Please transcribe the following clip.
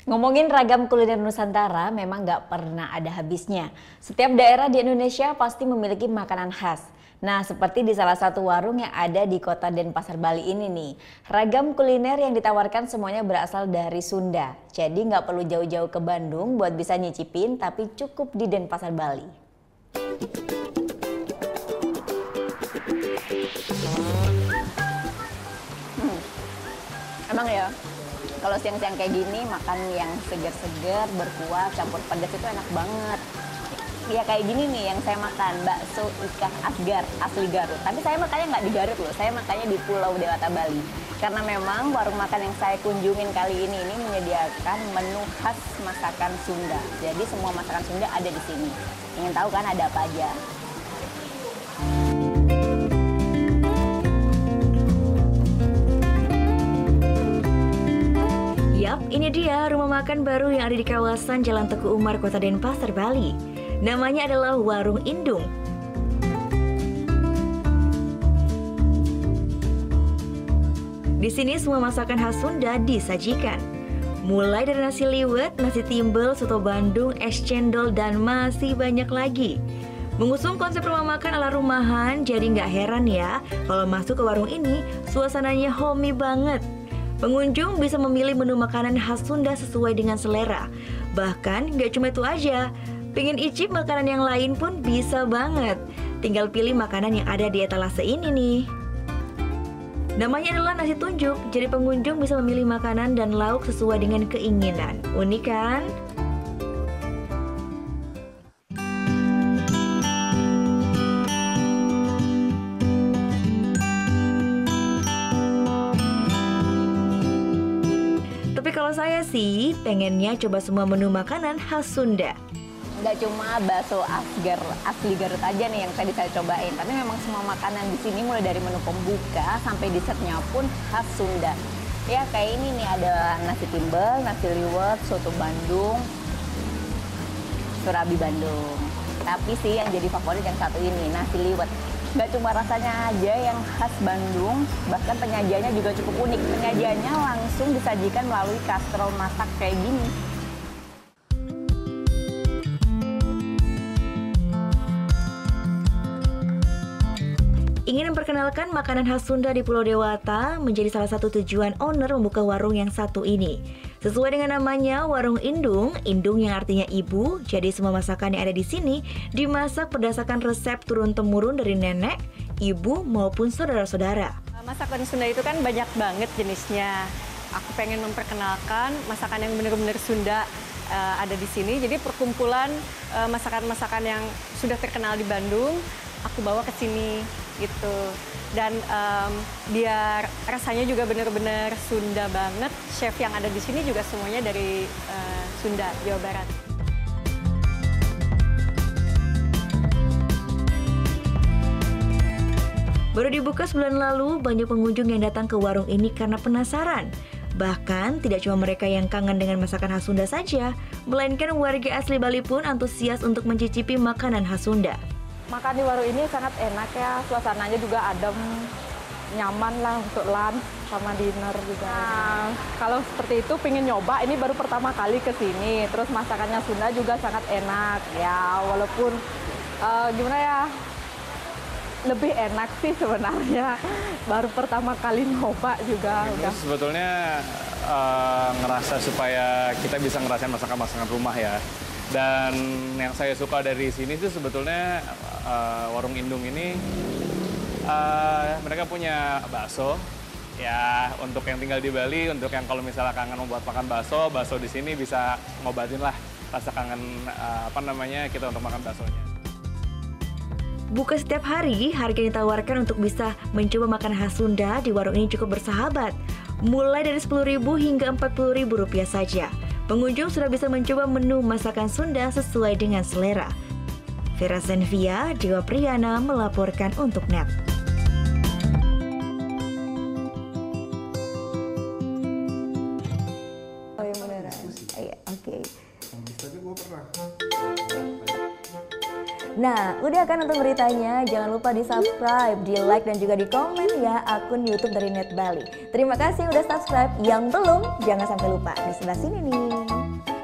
Ngomongin ragam kuliner Nusantara memang nggak pernah ada habisnya. Setiap daerah di Indonesia pasti memiliki makanan khas. Nah, seperti di salah satu warung yang ada di kota Denpasar, Bali ini nih. Ragam kuliner yang ditawarkan semuanya berasal dari Sunda. Jadi nggak perlu jauh-jauh ke Bandung buat bisa nyicipin, tapi cukup di Denpasar, Bali. Emang ya, kalau siang-siang kayak gini makan yang segar-segar, berkuah, campur pedas itu enak banget. Ya kayak gini nih yang saya makan, bakso ikan asgar asli Garut. Tapi saya makannya nggak di Garut loh, saya makannya di Pulau Dewata, Bali. Karena memang warung makan yang saya kunjungin kali ini menyediakan menu khas masakan Sunda. Jadi semua masakan Sunda ada di sini. Ingin tahu kan ada apa aja? Yap, ini dia rumah makan baru yang ada di kawasan Jalan Teguh Umar, Kota Denpasar, Bali. Namanya adalah Warung Indung. Di sini semua masakan khas Sunda disajikan. Mulai dari nasi liwet, nasi timbel, soto Bandung, es cendol, dan masih banyak lagi. Mengusung konsep rumah makan ala rumahan, jadi nggak heran ya kalau masuk ke warung ini, suasananya homey banget. Pengunjung bisa memilih menu makanan khas Sunda sesuai dengan selera. Bahkan nggak cuma itu aja, pengen icip makanan yang lain pun bisa banget. Tinggal pilih makanan yang ada di etalase ini nih. Namanya adalah nasi tunjuk, jadi pengunjung bisa memilih makanan dan lauk sesuai dengan keinginan. Unik kan? Tapi kalau saya sih pengennya coba semua menu makanan khas Sunda. Nggak cuma bakso asgar asli Garut aja nih yang tadi saya cobain, tapi memang semua makanan di sini mulai dari menu pembuka sampai dessertnya pun khas Sunda. Ya kayak ini nih, ada nasi timbel, nasi liwet, soto Bandung, surabi Bandung. Tapi sih yang jadi favorit yang satu ini, nasi liwet. Nggak cuma rasanya aja yang khas Bandung, bahkan penyajiannya juga cukup unik. Penyajiannya langsung disajikan melalui kastrol masak kayak gini. Ingin memperkenalkan makanan khas Sunda di Pulau Dewata menjadi salah satu tujuan owner membuka warung yang satu ini. Sesuai dengan namanya, Warung Indung, Indung yang artinya ibu, jadi semua masakan yang ada di sini dimasak berdasarkan resep turun-temurun dari nenek, ibu, maupun saudara-saudara. Masakan Sunda itu kan banyak banget jenisnya. Aku pengen memperkenalkan masakan yang benar-benar Sunda ada di sini. Jadi perkumpulan masakan-masakan yang sudah terkenal di Bandung, aku bawa ke sini gitu. Dan biar rasanya juga benar-benar Sunda banget. Chef yang ada di sini juga semuanya dari Sunda, Jawa Barat. Baru dibuka sebulan lalu, banyak pengunjung yang datang ke warung ini karena penasaran. Bahkan tidak cuma mereka yang kangen dengan masakan khas Sunda saja, melainkan warga asli Bali pun antusias untuk mencicipi makanan khas Sunda. Makan di warung ini sangat enak ya, suasananya juga adem, nyaman lah untuk lunch sama dinner juga. Nah, kalau seperti itu pengen nyoba, ini baru pertama kali ke sini, terus masakannya Sunda juga sangat enak. Ya walaupun gimana ya, lebih enak sih sebenarnya, baru pertama kali nyoba juga. Udah. Sebetulnya ngerasa supaya kita bisa ngerasain masakan-masakan rumah ya. Dan yang saya suka dari sini sih sebetulnya Warung Indung ini mereka punya bakso. Ya untuk yang tinggal di Bali, untuk yang kalau misalnya kangen membuat makan bakso, bakso di sini bisa ngobatin lah rasa kangen kita untuk makan baksonya. Buka setiap hari, harga yang ditawarkan untuk bisa mencoba makanan khas Sunda di warung ini cukup bersahabat. Mulai dari Rp10.000 hingga Rp40.000 saja. Pengunjung sudah bisa mencoba menu masakan Sunda sesuai dengan selera. Vera Zenvia, Dewa Priyana melaporkan untuk NET. Oh yang beneran? Iya, oke. Tapi gue pernah. Nah, udah kan nonton beritanya? Jangan lupa di subscribe, di like, dan juga di komen ya akun YouTube dari Net Bali. Terima kasih udah subscribe. Yang belum, jangan sampai lupa di sebelah sini nih.